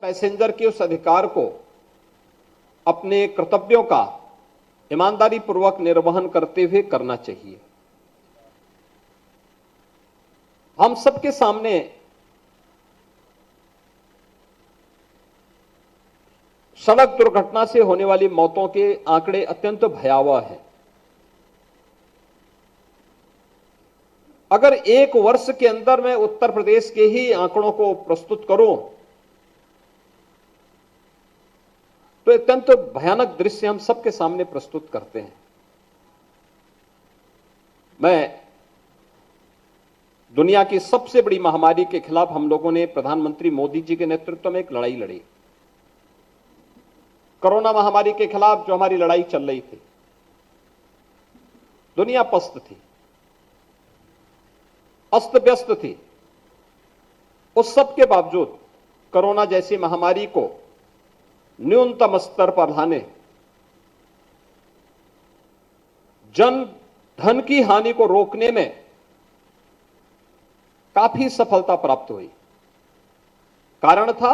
Passenger के उस अधिकार को अपने कर्तव्यों का ईमानदारी पूर्वक निर्वहन करते हुए करना चाहिए। हम सबके सामने सड़क दुर्घटना से होने वाली मौतों के आंकड़े अत्यंत भयावह हैं। अगर एक वर्ष के अंदर मैं उत्तर प्रदेश के ही आंकड़ों को प्रस्तुत करूं तो अत्यंत भयानक दृश्य हम सबके सामने प्रस्तुत करते हैं। मैं दुनिया की सबसे बड़ी महामारी के खिलाफ हम लोगों ने प्रधानमंत्री मोदी जी के नेतृत्व में एक लड़ाई लड़ी। कोरोना महामारी के खिलाफ जो हमारी लड़ाई चल रही थी, दुनिया पस्त थी, अस्त व्यस्त थी। उस सब के बावजूद कोरोना जैसी महामारी को न्यूनतम स्तर पर लाने, जन धन की हानि को रोकने में काफी सफलता प्राप्त हुई। कारण था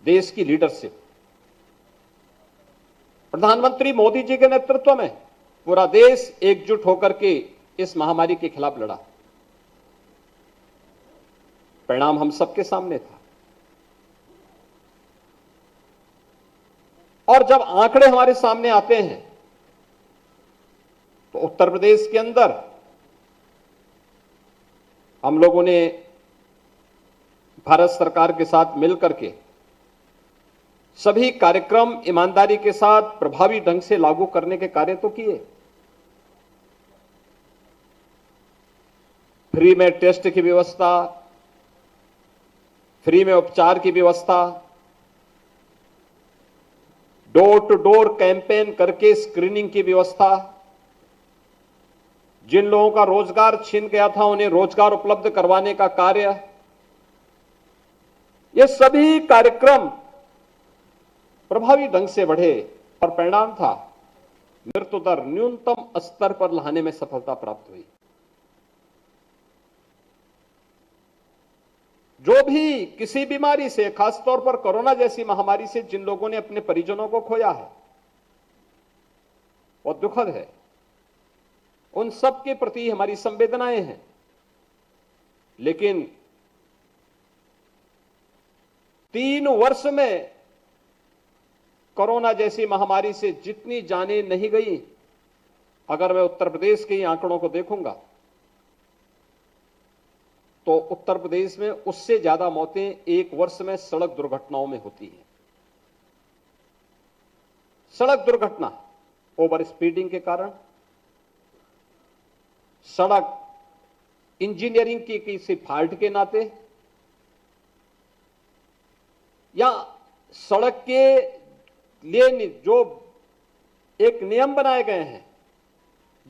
देश की लीडरशिप। प्रधानमंत्री मोदी जी के नेतृत्व में पूरा देश एकजुट होकर के इस महामारी के खिलाफ लड़ा। परिणाम हम सबके सामने था। और जब आंकड़े हमारे सामने आते हैं तो उत्तर प्रदेश के अंदर हम लोगों ने भारत सरकार के साथ मिलकर के सभी कार्यक्रम ईमानदारी के साथ प्रभावी ढंग से लागू करने के कार्य तो किए। फ्री में टेस्ट की व्यवस्था, फ्री में उपचार की व्यवस्था, डोर टू डोर कैंपेन करके स्क्रीनिंग की व्यवस्था, जिन लोगों का रोजगार छिन गया था उन्हें रोजगार उपलब्ध करवाने का कार्य, ये सभी कार्यक्रम प्रभावी ढंग से बढ़े और परिणाम था मृत्यु दर न्यूनतम स्तर पर लाने में सफलता प्राप्त हुई। जो भी किसी बीमारी से, खासतौर पर कोरोना जैसी महामारी से जिन लोगों ने अपने परिजनों को खोया है, वो दुखद है। उन सब के प्रति हमारी संवेदनाएं हैं। लेकिन 3 वर्ष में कोरोना जैसी महामारी से जितनी जानें नहीं गई, अगर मैं उत्तर प्रदेश के आंकड़ों को देखूंगा तो उत्तर प्रदेश में उससे ज्यादा मौतें एक वर्ष में सड़क दुर्घटनाओं में होती हैं। सड़क दुर्घटना ओवर स्पीडिंग के कारण, सड़क इंजीनियरिंग की किसी फॉल्ट के नाते, या सड़क के लिए जो एक नियम बनाए गए हैं,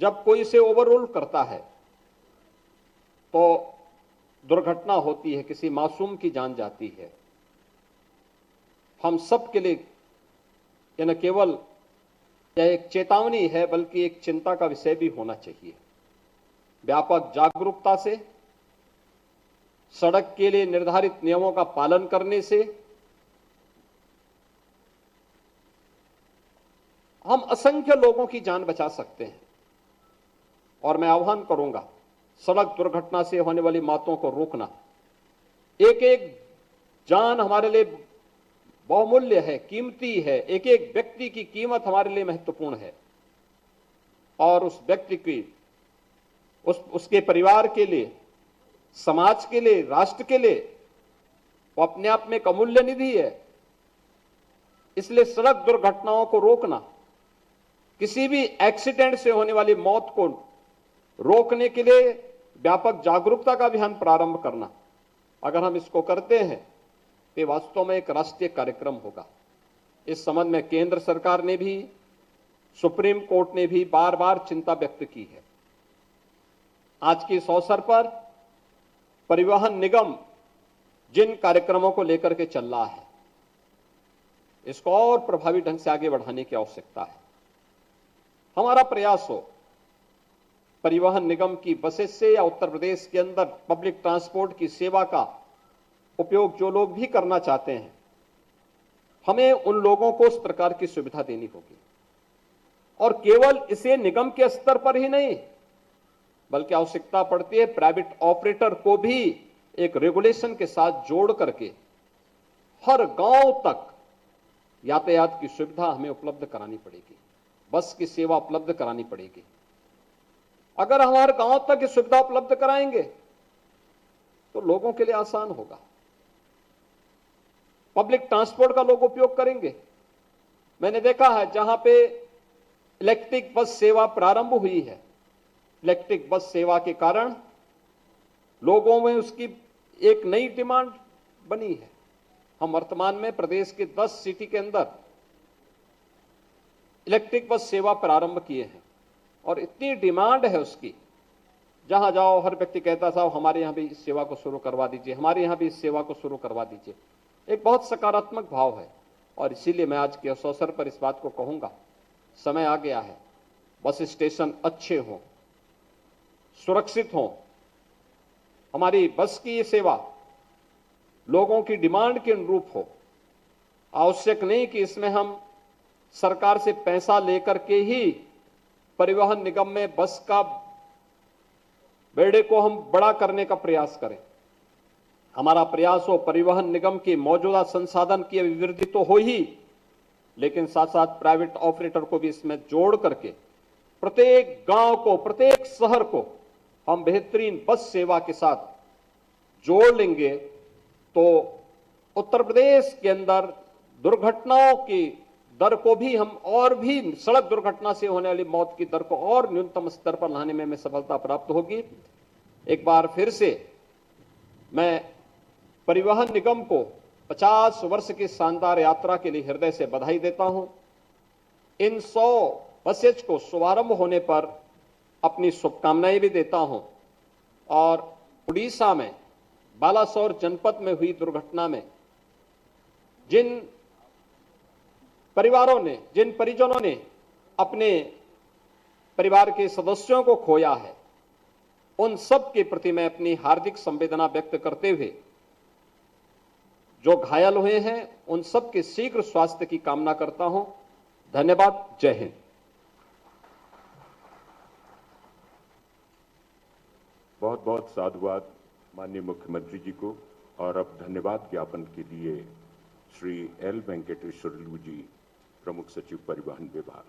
जब कोई इसे ओवररूल करता है तो दुर्घटना होती है, किसी मासूम की जान जाती है। हम सब के लिए यह न केवल यह एक चेतावनी है बल्कि एक चिंता का विषय भी होना चाहिए। व्यापक जागरूकता से, सड़क के लिए निर्धारित नियमों का पालन करने से हम असंख्य लोगों की जान बचा सकते हैं। और मैं आह्वान करूंगा, सड़क दुर्घटना से होने वाली मौतों को रोकना। एक एक जान हमारे लिए बहुमूल्य है, कीमती है। एक एक व्यक्ति की कीमत हमारे लिए महत्वपूर्ण है। और उस व्यक्ति की, उसके परिवार के लिए, समाज के लिए, राष्ट्र के लिए वो अपने आप में एक अमूल्य निधि है। इसलिए सड़क दुर्घटनाओं को रोकना, किसी भी एक्सीडेंट से होने वाली मौत को रोकने के लिए व्यापक जागरूकता का अभियान प्रारंभ करना, अगर हम इसको करते हैं तो वास्तव में एक राष्ट्रीय कार्यक्रम होगा। इस संबंध में केंद्र सरकार ने भी, सुप्रीम कोर्ट ने भी बार बार चिंता व्यक्त की है। आज के इस अवसर पर परिवहन निगम जिन कार्यक्रमों को लेकर के चल रहा है, इसको और प्रभावी ढंग से आगे बढ़ाने की आवश्यकता है। हमारा प्रयास हो परिवहन निगम की बसेस से या उत्तर प्रदेश के अंदर पब्लिक ट्रांसपोर्ट की सेवा का उपयोग जो लोग भी करना चाहते हैं, हमें उन लोगों को उस प्रकार की सुविधा देनी होगी। और केवल इसे निगम के स्तर पर ही नहीं, बल्कि आवश्यकता पड़ती है प्राइवेट ऑपरेटर को भी एक रेगुलेशन के साथ जोड़ करके हर गांव तक यातायात की सुविधा हमें उपलब्ध करानी पड़ेगी, बस की सेवा उपलब्ध करानी पड़ेगी। अगर हमारे गांव तक ये सुविधा उपलब्ध कराएंगे तो लोगों के लिए आसान होगा, पब्लिक ट्रांसपोर्ट का लोग उपयोग करेंगे। मैंने देखा है जहां पे इलेक्ट्रिक बस सेवा प्रारंभ हुई है, इलेक्ट्रिक बस सेवा के कारण लोगों में उसकी एक नई डिमांड बनी है। हम वर्तमान में प्रदेश के 10 सिटी के अंदर इलेक्ट्रिक बस सेवा प्रारंभ किए हैं और इतनी डिमांड है उसकी, जहां जाओ हर व्यक्ति कहता साहब हमारे यहां भी इस सेवा को शुरू करवा दीजिए, हमारे यहां भी इस सेवा को शुरू करवा दीजिए। एक बहुत सकारात्मक भाव है और इसीलिए मैं आज के इस अवसर पर इस बात को कहूंगा, समय आ गया है, बस स्टेशन अच्छे हों, सुरक्षित हों, हमारी बस की ये सेवा लोगों की डिमांड के अनुरूप हो। आवश्यक नहीं कि इसमें हम सरकार से पैसा लेकर के ही परिवहन निगम में बस का बेड़े को हम बड़ा करने का प्रयास करें। हमारा प्रयास हो परिवहन निगम के मौजूदा संसाधन की अभिवृद्धि तो हो ही, लेकिन साथ साथ प्राइवेट ऑपरेटर को भी इसमें जोड़ करके प्रत्येक गांव को, प्रत्येक शहर को हम बेहतरीन बस सेवा के साथ जोड़ लेंगे तो उत्तर प्रदेश के अंदर दुर्घटनाओं की दर को भी हम और भी, सड़क दुर्घटना से होने वाली मौत की दर को और न्यूनतम स्तर पर लाने में हमें सफलता प्राप्त होगी। एक बार फिर से मैं परिवहन निगम को 50 वर्ष की शानदार यात्रा के लिए हृदय से बधाई देता हूं। इन 100 बसेज को शुभारंभ होने पर अपनी शुभकामनाएं भी देता हूं और उड़ीसा में बालासोर जनपद में हुई दुर्घटना में जिन परिवारों ने, जिन परिजनों ने अपने परिवार के सदस्यों को खोया है, उन सब के प्रति मैं अपनी हार्दिक संवेदना व्यक्त करते हुए जो घायल हुए हैं उन सब के शीघ्र स्वास्थ्य की कामना करता हूं। धन्यवाद। जय हिंद। बहुत बहुत साधुवाद माननीय मुख्यमंत्री जी को। और अब धन्यवाद ज्ञापन के लिए श्री एल वेंकटेश्वर लू जी, प्रमुख सचिव परिवहन विभाग।